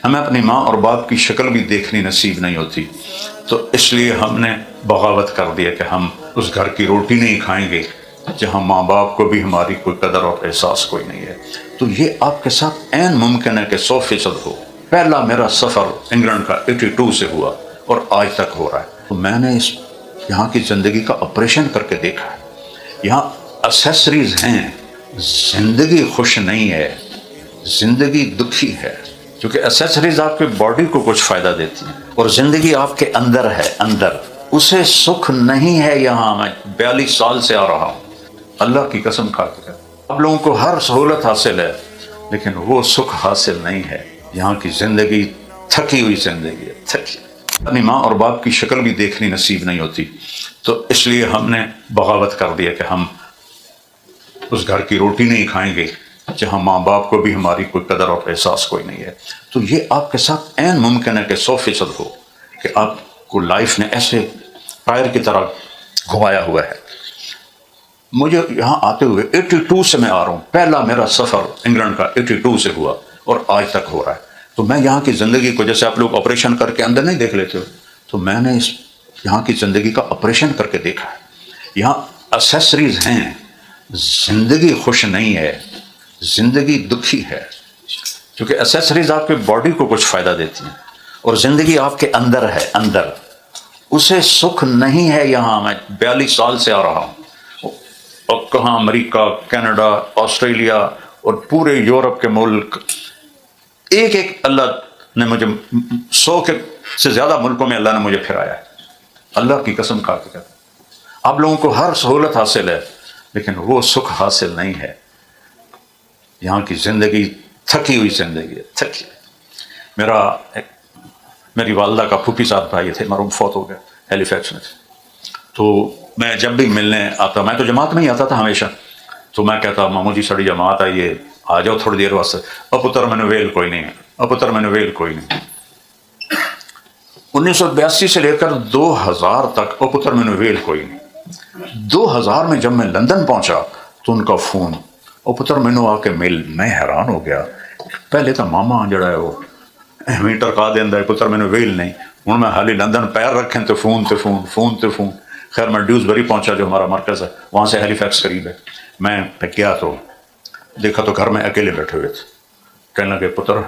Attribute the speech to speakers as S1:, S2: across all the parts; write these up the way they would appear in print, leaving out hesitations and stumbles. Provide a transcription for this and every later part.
S1: ہمیں اپنی ماں اور باپ کی شکل بھی دیکھنی نصیب نہیں ہوتی، تو اس لیے ہم نے بغاوت کر دیا کہ ہم اس گھر کی روٹی نہیں کھائیں گے جہاں ماں باپ کو بھی ہماری کوئی قدر اور احساس کوئی نہیں ہے۔ تو یہ آپ کے ساتھ عین ممکن ہے کہ 100% ہو۔ پہلا میرا سفر انگلینڈ کا 82 سے ہوا اور آج تک ہو رہا ہے۔ تو میں نے یہاں کی زندگی کا آپریشن کر کے دیکھا ہے۔ یہاں اسیسریز ہیں، زندگی خوش نہیں ہے، زندگی دکھی ہے، کیونکہ اسیسریز آپ کے باڈی کو کچھ فائدہ دیتی ہیں اور زندگی آپ کے اندر ہے، اندر اسے سکھ نہیں ہے۔ یہاں میں 42 سال سے آ رہا ہوں، اللہ کی قسم کھا کے آپ لوگوں کو ہر سہولت حاصل ہے، لیکن وہ سکھ حاصل نہیں ہے۔ یہاں کی زندگی تھکی ہوئی زندگی ہے، تھکی۔ اپنی ماں اور باپ کی شکل بھی دیکھنی نصیب نہیں ہوتی، تو اس لیے ہم نے بغاوت کر دیا کہ ہم اس گھر کی روٹی نہیں کھائیں گے جہاں ماں باپ کو بھی ہماری کوئی قدر اور احساس کوئی نہیں ہے۔ تو یہ آپ کے ساتھ عین ممکن ہے کہ 100% ہو کہ آپ کو لائف نے ایسے ٹائر کی طرح گھمایا ہوا ہے۔ مجھے یہاں آتے ہوئے 82 سے میں آ رہا ہوں، پہلا میرا سفر انگلینڈ کا 82 سے ہوا اور آج تک ہو رہا ہے۔ تو میں یہاں کی زندگی کو، جیسے آپ لوگ آپریشن کر کے اندر نہیں دیکھ لیتے ہو، تو میں نے یہاں کی زندگی کا آپریشن کر کے دیکھا ہے۔ یہاں اسیسریز ہیں، زندگی خوش نہیں ہے، زندگی دکھی ہے، کیونکہ اسیسریز آپ کے باڈی کو کچھ فائدہ دیتی ہیں اور زندگی آپ کے اندر ہے، اندر اسے سکھ نہیں ہے۔ یہاں میں 42 سال سے آ رہا ہوں، اور کہاں امریکہ، کینیڈا، آسٹریلیا اور پورے یورپ کے ملک، ایک ایک اللہ نے مجھے 100 کے سے زیادہ ملکوں میں اللہ نے مجھے پھرایا ہے۔ اللہ کی قسم کھا کے کہتا ہوں، آپ لوگوں کو ہر سہولت حاصل ہے، لیکن وہ سکھ حاصل نہیں ہے۔ یہاں کی زندگی تھکی ہوئی زندگی ہے، تھکی۔ میری والدہ کا پھوپھی صاحب بھائی تھے، مرحوم فوت ہو گئے، ہیلی فیکس میں تھے۔ تو میں جب بھی ملنے آتا، میں تو جماعت میں ہی آتا تھا ہمیشہ، تو میں کہتا مامو جی سڑی جماعت آئیے، آ جاؤ تھوڑی دیر واسطے۔ پتر میں نے ویل کوئی نہیں ہے، پتر میں نے ویل کوئی نہیں۔ 1982 سے لے کر 2000 تک پتر میں نے ویل کوئی نہیں۔ 2000 میں جب میں لندن پہنچا تو ان کا فون، پتر مینو آ کے مل، میں حیران ہو گیا۔ پہلے تو ماما جڑا ہے وہ ایویں ٹرکا دینا ہے، پتر مینو ویل نہیں۔ ہوں میں حالی لندن پیر رکھیں تو فون تے فون، فون تے فون۔ خیر میں ڈیوزبری پہنچا جو ہمارا مرکز ہے، وہاں سے ہیلی فیکس قریب ہے۔ میں گیا تو دیکھا تو گھر میں اکیلے بیٹھے ہوئے تھے۔ کہنے لگے پتر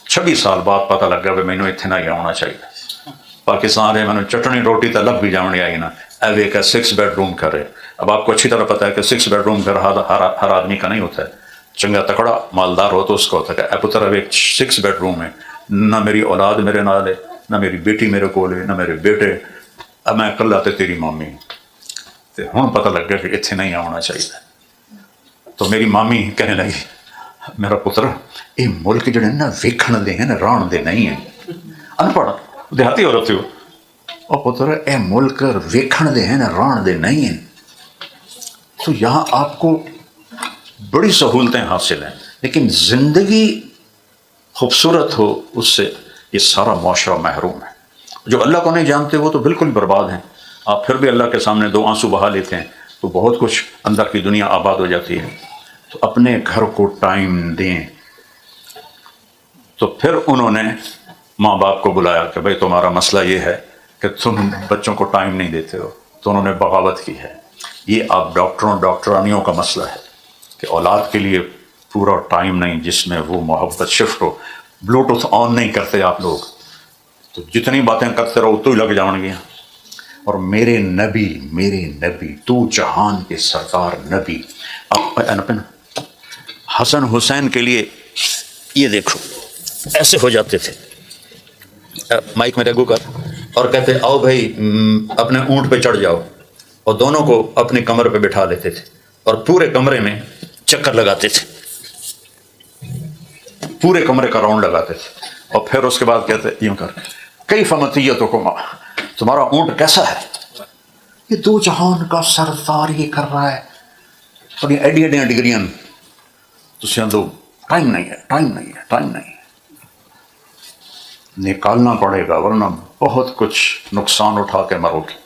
S1: 26 سال بعد پتہ لگ گیا کہ مینو اتنے نہ آنا چاہیے۔ پاکستان ہے، میں نے چٹنی روٹی تو لب بھی جانے آئی نا، اب ایک 6 بیڈ روم گھر ہے۔ اب آپ کو اچھی طرح پتا ہے کہ 6 بیڈ روم گھر ہر آدمی کا نہیں ہوتا ہے، چنگا تکڑا مالدار ہو تو اس کا ہوتا ہے۔ اے پتر اب ایک 6 بیڈ روم ہے، نہ میری اولاد میرے نال ہے، نہ میری بیٹی میرے کول ہے، نہ میرے بیٹے، اب میں کلا تے تیری مامی۔ تو ہوں پتہ لگ گیا کہ اتنے نہیں آنا چاہیے۔ تو میری مامی کہنے لگی میرا پتر یہ ملک جڑے نا ویکھن دے ہیں نا، ران دے نہیں ہیں۔ ان پڑھ دیہاتی عورت ہو، اور پتر اے ملک ویکھن دے ہیں نا، ران دے نہیں ہیں۔ تو یہاں آپ کو بڑی سہولتیں حاصل ہیں، لیکن زندگی خوبصورت ہو اس سے یہ سارا معاشرہ محروم ہے۔ جو اللہ کو نہیں جانتے وہ تو بالکل برباد ہیں۔ آپ پھر بھی اللہ کے سامنے 2 آنسو بہا لیتے ہیں تو بہت کچھ اندر کی دنیا آباد ہو جاتی ہے۔ تو اپنے گھر کو ٹائم دیں۔ تو پھر انہوں نے ماں باپ کو بلایا کہ بھئی تمہارا مسئلہ یہ ہے کہ تم بچوں کو ٹائم نہیں دیتے ہو، تو انہوں نے بغاوت کی ہے۔ یہ آپ ڈاکٹرانیوں کا مسئلہ ہے کہ اولاد کے لیے پورا ٹائم نہیں جس میں وہ محبت شفٹ ہو۔ بلوٹوتھ آن نہیں کرتے آپ لوگ، تو جتنی باتیں کرتے رہو تو ہی لگ جاؤ گیا۔ اور میرے نبی تو جہان کے سرکار نبی حسن حسین کے لیے یہ دیکھو ایسے ہو جاتے تھے، مائک میں رگو کر، اور کہتے آؤ بھائی اپنے اونٹ پہ چڑھ جاؤ، اور دونوں کو اپنی کمر پہ بٹھا لیتے تھے اور پورے کمرے میں چکر لگاتے تھے، پورے کمرے کا راؤنڈ لگاتے تھے، اور پھر اس کے بعد کہتے یوں کر کئی فمتیتکما، تمہارا اونٹ کیسا ہے؟ یہ 2 جہان کا سردار یہ کر رہا ہے، اور یہ ایڈیاں ڈگریاں تو سیاندو ٹائم نہیں ہے، ٹائم نہیں ہے، ٹائم نہیں ہے، نکالنا پڑے گا ورنہ بہت کچھ نقصان اٹھا کے مرو گے۔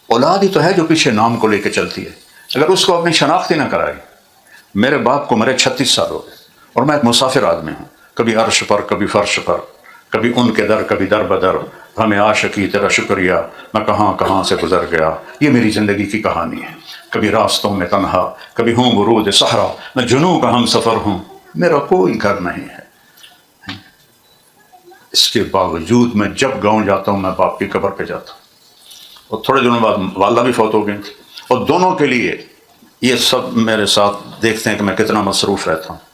S1: اولاد ہی تو ہے جو پیچھے نام کو لے کے چلتی ہے، اگر اس کو اپنی شناخت ہی نہ کرائے۔ میرے باپ کو مرے 36 سال ہو گئے اور میں ایک مسافر آدمی ہوں، کبھی عرش پر کبھی فرش پر، کبھی ان کے در کبھی در بدر، ہمیں عاشقی تیرا شکریہ، میں کہاں کہاں سے گزر گیا۔ یہ میری زندگی کی کہانی ہے۔ کبھی راستوں میں تنہا، کبھی ہوں ورود صحرا، میں جنوں کا ہم سفر ہوں، میرا کوئی گھر نہیں ہے۔ اس کے باوجود میں جب گاؤں جاتا ہوں میں باپ کی قبر پہ جاتا ہوں، اور تھوڑے دنوں بعد والدہ بھی فوت ہو گئی تھی، اور دونوں کے لیے یہ سب میرے ساتھ دیکھتے ہیں کہ میں کتنا مصروف رہتا ہوں۔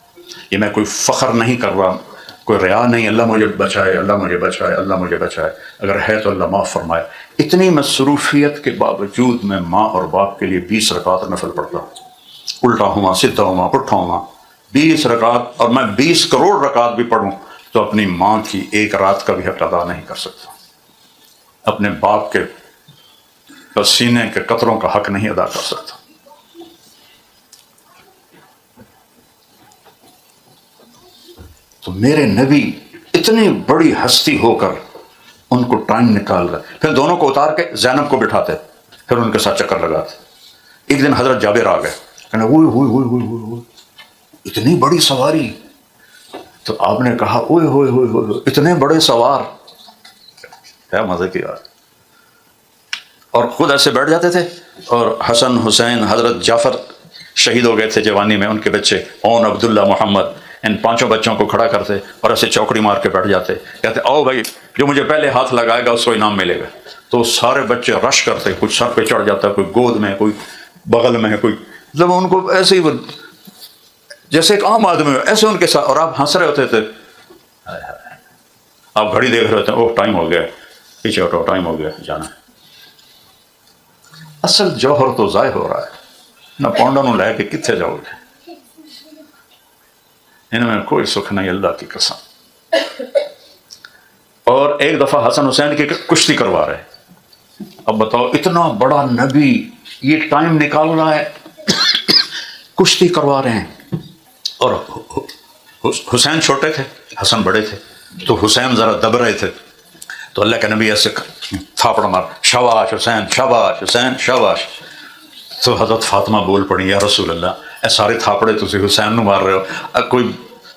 S1: یہ میں کوئی فخر نہیں کر رہا، کوئی ریا نہیں، اللہ مجھے بچائے، اللہ مجھے بچائے، اللہ مجھے بچائے، اگر ہے تو اللہ معاف فرمائے۔ اتنی مصروفیت کے باوجود میں ماں اور باپ کے لیے 20 رکعت نفل پڑھتا ہوں، الٹا ہوا سیدھا ہوا پٹھا ہوا 20 رکعت، اور میں 20 کروڑ رکعت بھی پڑھوں تو اپنی ماں کی ایک رات کا بھی حق ادا نہیں کر سکتا، اپنے باپ کے پسینے کے قطروں کا حق نہیں ادا کر سکتا۔ تو میرے نبی اتنی بڑی ہستی ہو کر ان کو ٹائم نکال رہے، پھر دونوں کو اتار کے زینب کو بٹھاتے، پھر ان کے ساتھ چکر لگاتے۔ ایک دن حضرت جابر آ گئے، کہنے ہوئی ہوئی ہوئی ہوئی ہوئی ہوئی اتنی بڑی سواری، تو آپ نے کہا اوئے ہوئے ہوئے ہوئے اتنے بڑے سوار، کیا مزے کی بات۔ اور خود ایسے بیٹھ جاتے تھے، اور حسن حسین حضرت جعفر شہید ہو گئے تھے جوانی میں، ان کے بچے اون عبداللہ محمد، ان 5 بچوں کو کھڑا کرتے اور ایسے چوکڑی مار کے بیٹھ جاتے، کہتے آؤ بھائی جو مجھے پہلے ہاتھ لگائے گا اس کو انعام ملے گا۔ تو سارے بچے رش کرتے، کچھ سر پہ چڑھ جاتا، کوئی گود میں، کوئی بغل میں، کوئی جب ان کو ایسے ہی جیسے ایک عام آدمی ہو ایسے ان کے ساتھ، اور آپ ہنس رہے ہوتے تھے، آپ گھڑی دیکھ رہے ہوتے ہیں، اوہ ٹائم ہو گیا، پیچھے ہٹو ٹائم ہو گیا جانا ہے۔ اصل جوہر تو ضائع ہو رہا ہے، نہ پونڈا نو لے کے کتنے جاؤ گے، ان میں کوئی سکھ نہیں، اللہ کی قسم۔ اور ایک دفعہ حسن حسین کی کشتی کروا رہے، اب بتاؤ اتنا بڑا نبی یہ ٹائم نکال رہا ہے، کشتی کروا رہے ہیں، اور حسین چھوٹے تھے حسن بڑے تھے، تو حسین ذرا دب رہے تھے، تو اللہ کے نبی ایسے تھاپڑ مار، شاباش حسین شاباش حسین شاباش۔ تو حضرت فاطمہ بول پڑی، یا رسول اللہ اے سارے تھاپڑے تسی حسین نو مار رہے ہو، کوئی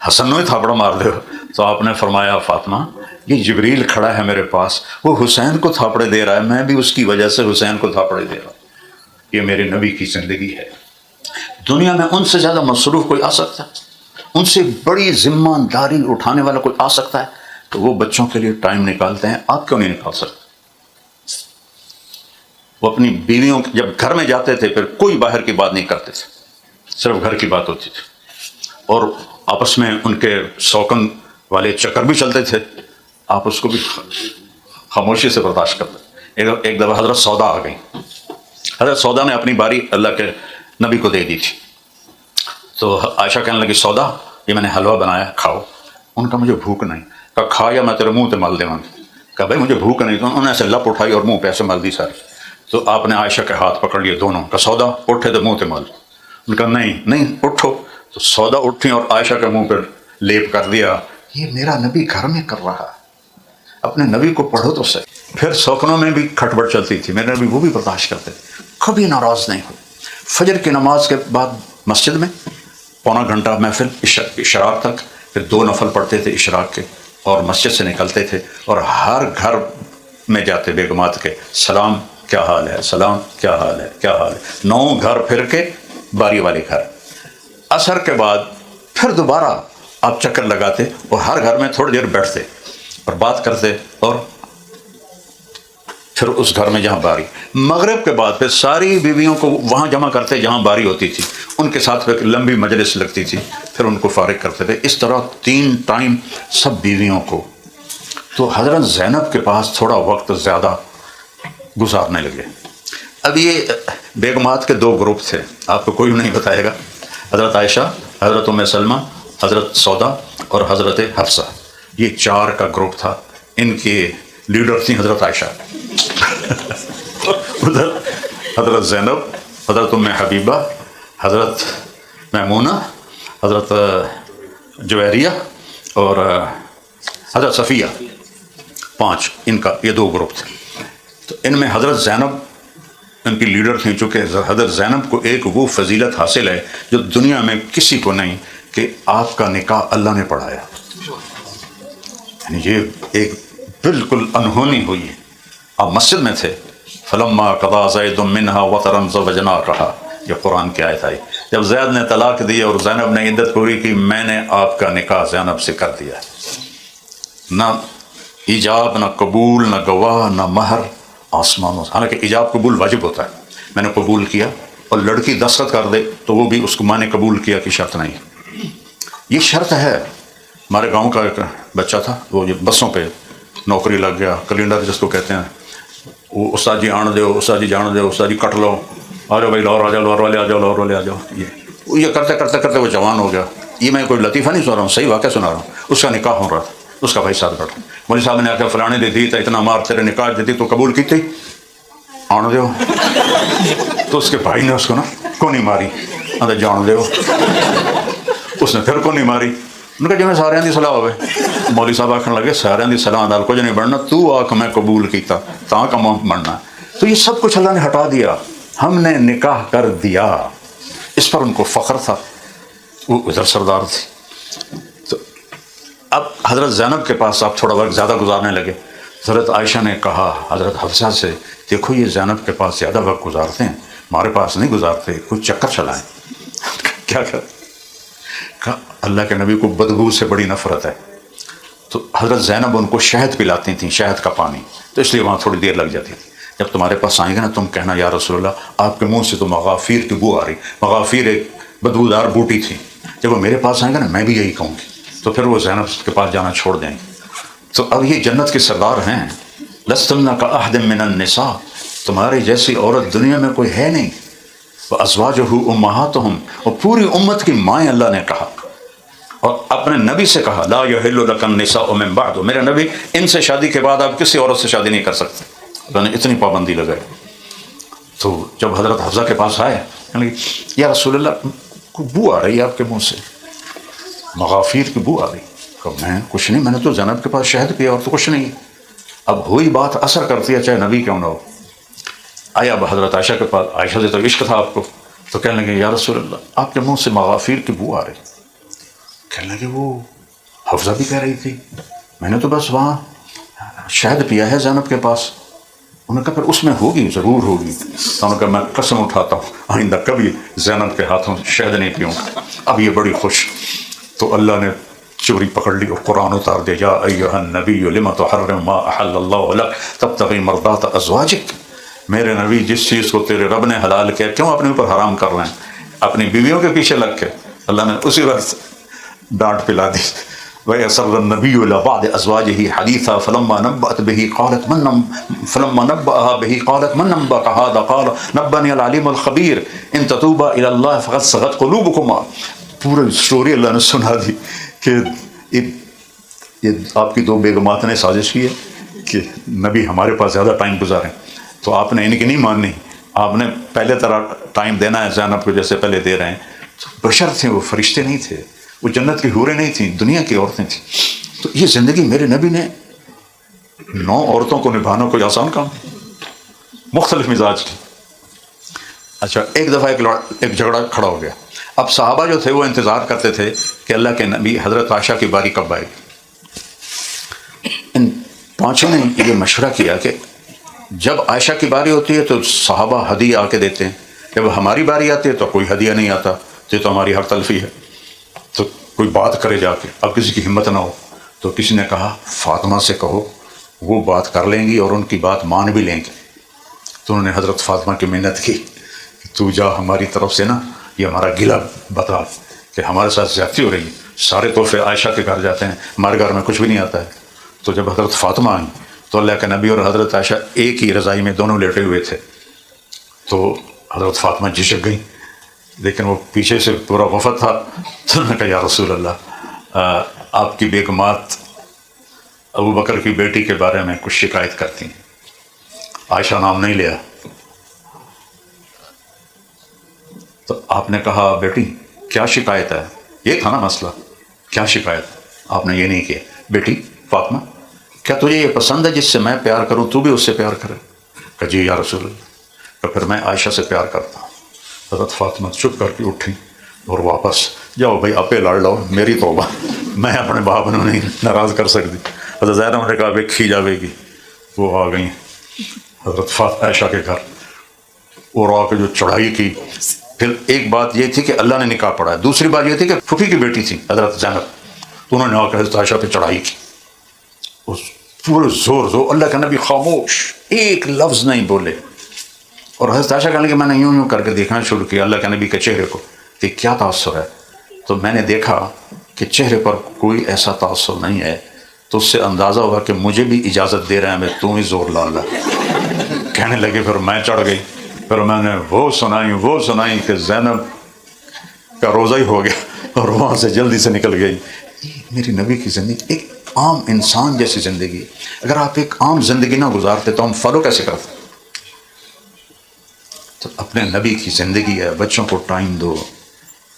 S1: حسن نو ہی تھاپڑا مار دے ہو۔ تو آپ نے فرمایا فاطمہ یہ جبریل کھڑا ہے میرے پاس، وہ حسین کو تھاپڑے دے رہا ہے، میں بھی اس کی وجہ سے حسین کو تھاپڑے دے رہا ہوں۔ یہ میرے نبی کی زندگی ہے۔ دنیا میں ان سے زیادہ مصروف کوئی آ سکتا ہے، ان سے بڑی ذمہ داری اٹھانے والا کوئی آ سکتا ہے، تو وہ بچوں کے لیے ٹائم نکالتے ہیں، آپ کیوں نہیں نکال سکتے؟ وہ اپنی بیویوں جب گھر میں جاتے تھے پھر کوئی باہر کی بات نہیں کرتے تھے، صرف گھر کی بات ہوتی تھی، اور آپس میں ان کے سوکن والے چکر بھی چلتے تھے، آپ اس کو بھی خاموشی سے برداشت کرتے۔ ایک دفعہ حضرت سودا آ گئی، حضرت سودا نے اپنی باری اللہ کے نبی کو دے دی تھی، تو عائشہ کہنے لگی سودا یہ میں نے حلوہ بنایا کھاؤ۔ ان کا مجھے بھوک نہیں، کہا کھا یا میں تیرے منہ پہ مل دے گا، کہا بھائی مجھے بھوک نہیں، تو انہوں نے ایسے لپ اٹھائی اور منہ پہ ایسے مل دی ساری۔ تو آپ نے عائشہ کے ہاتھ پکڑ لیے دونوں، کہا سودا اٹھے تو منہ پہ مل، ان کا نہیں اٹھو، تو سودا اٹھی اور عائشہ کے منہ پہ لیپ کر دیا۔ یہ میرا نبی گھر میں کر رہا ہے، اپنے نبی کو پڑھو تو صحیح۔ پھر سوکنوں میں بھی کھٹبٹ چلتی تھی، میرے نبی وہ بھی برداشت کرتے تھے، کبھی ناراض نہیں ہوئے۔ فجر کی نماز کے بعد مسجد میں پونا گھنٹہ محفل اشراق تک، پھر 2 نفل پڑھتے تھے اشراق کے، اور مسجد سے نکلتے تھے، اور ہر گھر میں جاتے بیگمات کے سلام کیا حال ہے، سلام کیا حال ہے، کیا حال ہے، 9 گھر پھر کے باری والے گھر۔ عصر کے بعد پھر دوبارہ آپ چکر لگاتے اور ہر گھر میں تھوڑی دیر بیٹھتے اور بات کرتے، اور پھر اس گھر میں جہاں باری۔ مغرب کے بعد پھر ساری بیویوں کو وہاں جمع کرتے جہاں باری ہوتی تھی، ان کے ساتھ پھر لمبی مجلس لگتی تھی، پھر ان کو فارغ کرتے تھے۔ اس طرح 3 ٹائم سب بیویوں کو۔ تو حضرت زینب کے پاس تھوڑا وقت زیادہ گزارنے لگے۔ اب یہ بیگمات کے 2 گروپ تھے، آپ کو کوئی نہیں بتائے گا، حضرت عائشہ، حضرت ام سلمہ، حضرت سودا اور حضرت حفصہ، یہ 4 کا گروپ تھا۔ ان کے لیڈر تھیں حضرت عائشہ، ادھر حضرت زینب، حضرت ام حبیبہ، حضرت میمونہ، حضرت جویریہ اور حضرت صفیہ، 5 ان کا یہ 2 گروپ تھے۔ تو ان میں حضرت زینب ان کی لیڈر تھیں، چونکہ حضرت زینب کو ایک وہ فضیلت حاصل ہے جو دنیا میں کسی کو نہیں، کہ آپ کا نکاح اللہ نے پڑھایا۔ یعنی یہ ایک بالکل انہونی ہوئی ہے. آپ مسجد میں تھے. فلما قضا زید منها وطرا زوجناکها، یہ قرآن کی آیت آئی. جب زید نے طلاق دی اور زینب نے عدت پوری کی، میں نے آپ کا نکاح زینب سے کر دیا. نہ ایجاب، نہ قبول، نہ گواہ، نہ مہر، آسمانوں سے. حالانکہ ایجاب قبول واجب ہوتا ہے. میں نے قبول کیا، اور لڑکی دستخط کر دے تو وہ بھی اس کو میں نے قبول کیا کی شرط نہیں. یہ شرط ہے. ہمارے گاؤں کا ایک بچہ تھا، وہ بسوں پہ نوکری لگ گیا، کلینڈر جس کو کہتے ہیں. وہ استاد جی آن دو، استاد جی جان دو، استاد جی کٹ لو، آ جاؤ بھائی لاہور آ جاؤ، لاہور والے آ جاؤ، لاہور والے آ جاؤ. یہ کرتے کرتے کرتے وہ جوان ہو گیا. یہ میں کوئی لطیفہ نہیں سنا رہا ہوں، صحیح واقعہ سنا رہا ہوں. اس کا نکاح ہو رہا تھا، اس کا بھائی ساتھ بیٹھا. مولوی صاحب نے آ کے فلانے دے دی تو اتنا مار تیرے نکاح دیتی تو قبول کی تھی، آن دو. تو اس کے بھائی نے اس کو نا کونی ماری، آدھے جان دو. اس نے پھر کونی ماری. انہوں نے کہا جی میں سارے دی صلاح ہوئے. مولوی صاحب آخر لگے سارے دی صلاح نال کچھ نہیں بننا، تو آکھ میں قبول کیتا تاں کم بننا. تو یہ سب کچھ اللہ نے ہٹا دیا. ہم نے نکاح کر دیا. اس پر ان کو فخر تھا. وہ ادھر سردار تھی. تو اب حضرت زینب کے پاس آپ تھوڑا وقت زیادہ گزارنے لگے. حضرت عائشہ نے کہا حضرت حفصہ سے، دیکھو یہ زینب کے پاس زیادہ وقت گزارتے ہیں، ہمارے پاس نہیں گزارتے، کچھ چکر چلائیں. کیا کر؟ کہا اللہ کے نبی کو بدبو سے بڑی نفرت ہے. تو حضرت زینب ان کو شہد پلاتی تھیں، شہد کا پانی، تو اس لیے وہاں تھوڑی دیر لگ جاتی تھی. جب تمہارے پاس آئیں گے نا تم کہنا یا رسول اللہ آپ کے منہ سے تو مغافیر کی بو آ رہی. مغافیر ایک بدبودار بوٹی تھی. جب وہ میرے پاس آئیں گے نا میں بھی یہی کہوں گی. تو پھر وہ زینب کے پاس جانا چھوڑ دیں گے. تو اب یہ جنت کے سردار ہیں. لستن کاحد من النساء، تمہارے جیسی عورت دنیا میں کوئی ہے نہیں. وازواجہ امہاتہم، اور پوری امت کی مائیں اللہ نے کہا. اور اپنے نبی سے کہا لا یحل لک النساء من بعد، میرے نبی ان سے شادی کے بعد آپ کسی عورت سے شادی نہیں کر سکتے. اللہ نے اتنی پابندی لگائی. تو جب حضرت حفصہ کے پاس آئے یا رسول اللہ کو بو آ رہی ہے آپ کے منہ سے، مغافیر کی بو آ رہی. کہ میں کچھ نہیں، میں نے تو زینب کے پاس شہد پیا اور تو کچھ نہیں. اب ہوئی بات اثر کرتی ہے چاہے نبی کیوں نہ ہو. آیا اب حضرت عائشہ کے پاس، عائشہ سے تو عشق تھا آپ کو، تو کہنے لگے یا رسول اللہ آپ کے منہ سے مغافیر کی بو آ رہی. کہنے لگے وہ حفصہ بھی کہہ رہی تھی، میں نے تو بس وہاں شہد پیا ہے زینب کے پاس. انہوں نے کہا پھر اس میں ہوگی، ضرور ہوگی. تو انہوں نے کہا میں قسم اٹھاتا ہوں آئندہ کبھی زینب کے ہاتھوں شہد نہیں پیوں گا. اب یہ بڑی خوش. تو اللہ نے چوری پکڑ لی اور قرآن اتار دیا یا ایھا النبی لم تحرم ما احل اللہ لک تبتغی مرضات ازواجک. میرے نبی جس چیز کو تیرے رب نے حلال کیا کیوں اپنے اوپر حرام کر رہے ہیں؟ اپنی بیویوں کے پیچھے لگ کے. اللہ نے اسی وقت ڈانٹ پلا دی. وَيَسَرَّ النَّبِيُّ إِلَىٰ بَعْضِ أَزْوَاجِهِ حَدِيثًا فَلَمَّا نَبَّأَتْ بِهِ قَالَتْ مَنْ نَبَّأَكَ هَٰذَا قَالَ نَبَّأَنِيَ الْعَلِيمُ الْخَبِيرُ إِن تَتُوبَا إِلَى اللَّهِ فَقَدْ صَغَتْ قُلُوبُكُمَا. پورا اسٹوری اللہ نے سنا دی کہ یہ آپ کی دو بیگمات نے سازش کی ہے کہ نبی ہمارے پاس زیادہ ٹائم گزاریں. تو آپ نے ان کی نہیں ماننی، آپ نے پہلے طرح ٹائم دینا ہے زینب کو جیسے پہلے دے رہے ہیں. بشر تھے، وہ فرشتے نہیں تھے، وہ جنت کی حوریں نہیں تھیں، دنیا کی عورتیں تھیں. تو یہ زندگی میرے نبی نے 9 عورتوں کو نبھانا کوئی آسان کام نہیں، مختلف مزاج کی. اچھا ایک دفعہ ایک جھگڑا کھڑا ہو گیا. اب صحابہ جو تھے وہ انتظار کرتے تھے کہ اللہ کے نبی حضرت عائشہ کی باری کب آئے گی. ان 5 نے یہ مشورہ کیا کہ جب عائشہ کی باری ہوتی ہے تو صحابہ ہدیہ آ کے دیتے ہیں، جب ہماری باری آتی ہے تو کوئی ہدیہ نہیں آتا. یہ تو ہماری حق تلفی ہے. تو کوئی بات کرے جا کے. اب کسی کی ہمت نہ ہو تو کسی نے کہا فاطمہ سے کہو، وہ بات کر لیں گی اور ان کی بات مان بھی لیں گے. تو انہوں نے حضرت فاطمہ کی محنت کی کہ تو جا ہماری طرف سے نا یہ ہمارا گلہ بتا کہ ہمارے ساتھ زیادتی ہو رہی ہے. سارے تحفے عائشہ کے گھر جاتے ہیں، ہمارے گھر میں کچھ بھی نہیں آتا ہے. تو جب حضرت فاطمہ آئیں تو اللہ کے نبی اور حضرت عائشہ ایک ہی رضائی میں دونوں لیٹے ہوئے تھے. تو حضرت فاطمہ جھجک گئیں، لیکن وہ پیچھے سے پورا وفد تھا. تو انہوں نے کہا یا رسول اللہ آپ کی بیگمات ابو بکر کی بیٹی کے بارے میں کچھ شکایت کرتی ہیں. عائشہ نام نہیں لیا. تو آپ نے کہا بیٹی کیا شکایت ہے؟ یہ تھا نا مسئلہ، کیا شکایت؟ آپ نے یہ نہیں کیا. بیٹی فاطمہ کیا تجھے یہ پسند ہے جس سے میں پیار کروں تو بھی اس سے پیار کرے؟ کہ جی یا رسول اللہ. کہ پھر میں عائشہ سے پیار کرتا ہوں. حضرت فاطمہ چپ کر کے اٹھی اور واپس جاؤ بھائی اپے لڑ لو، میری توبہ. میں اپنے باپ کو نہیں ناراض کر سکتی. حضرت زینب نے کہا ویکھی جاوے گی. وہ آ گئی حضرت عائشہ کے گھر اور آ کے جو چڑھائی کی. پھر ایک بات یہ تھی کہ اللہ نے نکاح پڑھا ہے، دوسری بات یہ تھی کہ پھوپھی کی بیٹی تھی حضرت زینب، تو انہوں نے آ کے حضرت عائشہ پہ چڑھائی کی. اس پورے زور اللہ کا نبی خاموش، ایک لفظ نہیں بولے. اور حضرت عائشہ کہنے کہ میں نے یوں کر کے دیکھنا شروع کیا اللہ کے نبی کے چہرے کو کہ کیا تاثر ہے. تو میں نے دیکھا کہ چہرے پر کوئی ایسا تاثر نہیں ہے. تو اس سے اندازہ ہوا کہ مجھے بھی اجازت دے رہے ہیں، میں تم ہی زور لا لا. کہنے لگے پھر میں چڑھ گئی. پھر میں نے وہ سنائی کہ زینب کا روزہ ہی ہو گیا اور وہاں سے جلدی سے نکل گئی. میری نبی کی زندگی ایک عام انسان جیسی زندگی. اگر آپ ایک عام زندگی نہ گزارتے تو ہم فالو کیسے کرتے؟ تو اپنے نبی کی زندگی ہے. بچوں کو ٹائم دو،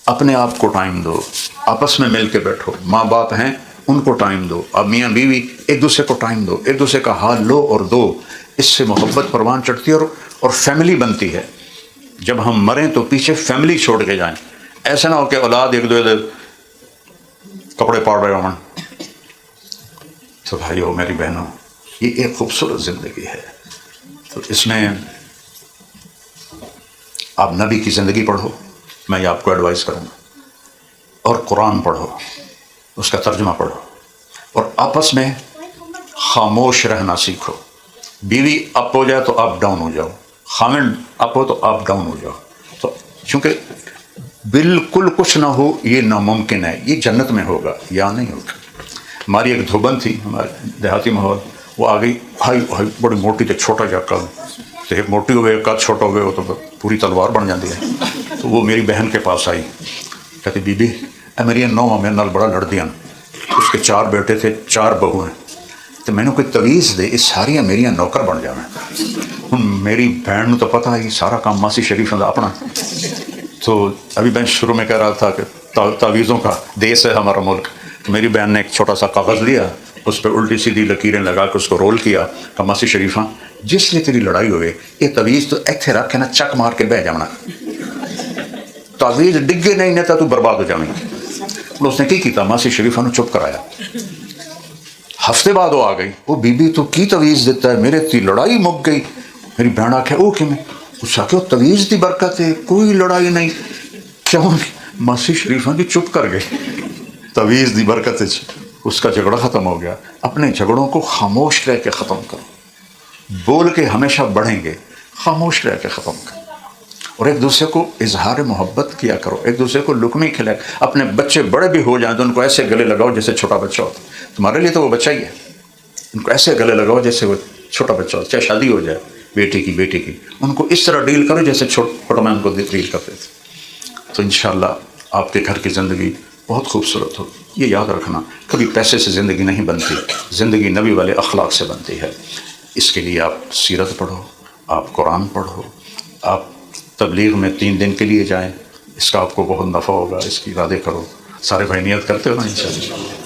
S1: اپنے آپ کو ٹائم دو، آپس میں مل کے بیٹھو. ماں باپ ہیں ان کو ٹائم دو. اب میاں بیوی ایک دوسرے کو ٹائم دو، ایک دوسرے کا حال لو اور دو. اس سے محبت پروان چڑھتی ہے اور فیملی بنتی ہے. جب ہم مریں تو پیچھے فیملی چھوڑ کے جائیں. ایسا نہ ہو کہ اولاد ایک دو کپڑے پاڑ رہے ہوں. تو بھائیو میری بہنوں، یہ ایک خوبصورت زندگی ہے. تو اس میں آپ نبی کی زندگی پڑھو، میں یہ آپ کو ایڈوائز کروں گا. اور قرآن پڑھو، اس کا ترجمہ پڑھو، اور آپس میں خاموش رہنا سیکھو. بیوی اپ ہو جائے تو آپ ڈاؤن ہو جاؤ، خامن اپ ہو تو آپ ڈاؤن ہو جاؤ. تو چونکہ بالکل کچھ نہ ہو یہ ناممکن ہے. یہ جنت میں ہوگا یا نہیں ہوگا. ہماری ایک دھوبن تھی ہمارے دیہاتی ماحول، وہ آ گئی بھائی بڑی موٹی تھی، چھوٹا جا قد. تو ایک موٹی ہوئے ایک قد چھوٹا ہوئے وہ تو پوری تلوار بن جاتی ہے. تو وہ میری بہن کے پاس آئی، کہتی بی بی اے میری نو میرے نال بڑا لڑدیاں. اس کے 4 بیٹے تھے، 4 بہو ہیں. تو میں نے کوئی تویز دے، اس ساریا میری نوکر بن جانا. ہوں میری بہن تو پتہ ہے سارا کام ماسی شریف کا اپنا. تو ابھی میں شروع میں کہہ رہا تھا کہ تعویذوں کا دیس ہے ہمارا ملک. میری بہن نے ایک چھوٹا سا کاغذ لیا، اس پہ الٹی سیدھی لکیریں لگا کے اس کو رول کیا. کہ ماسی شریفہ جس لیے تیری لڑائی ہوئے یہ تعویذ تو ایتھے رکھ کے نا چک مار کے بہ جانا، تعویذ ڈگے نہیں نہیں تو برباد ہو جائیں. اس نے کیتا ماسی شریفہ نے چپ کرایا. ہفتے بعد وہ آ گئی، وہ بی بی تو کی تعویذ دیتا ہے، میرے تی لڑائی مک گئی. میری بہن آخیا وہ کہ میں اس آ کے تعویذ دی برکت ہے، کوئی لڑائی نہیں. کیوں؟ ماسی شریفہ بھی چپ کر گئی. تعویذ دی برکت ہے، اس کا جھگڑا ختم ہو گیا. اپنے جھگڑوں کو خاموش رہ کے ختم کرو. بول کے ہمیشہ بڑھیں گے، خاموش رہ کے ختم کرو. اور ایک دوسرے کو اظہار محبت کیا کرو، ایک دوسرے کو لقمے کھلائے. اپنے بچے بڑے بھی ہو جائیں تو ان کو ایسے گلے لگاؤ جیسے چھوٹا بچہ ہوتا. تمہارے لیے تو وہ بچہ ہی ہے، ان کو ایسے گلے لگاؤ جیسے وہ چھوٹا بچہ ہو. چاہے شادی ہو جائے بیٹی کی ان کو اس طرح ڈیل کرو جیسے چھوٹا میں ان کو ڈیل کرتے تھے. تو انشاءاللہ آپ کے گھر کی زندگی بہت خوبصورت ہو. یہ یاد رکھنا، کبھی پیسے سے زندگی نہیں بنتی، زندگی نبی والے اخلاق سے بنتی ہے. اس کے لیے آپ سیرت پڑھو، آپ قرآن پڑھو، آپ تبلیغ میں 3 دن کے لیے جائیں. اس کا آپ کو بہت نفع ہوگا. اس کی ارادے کرو. سارے بھائی نیت کرتے ہو نا انشاءاللہ.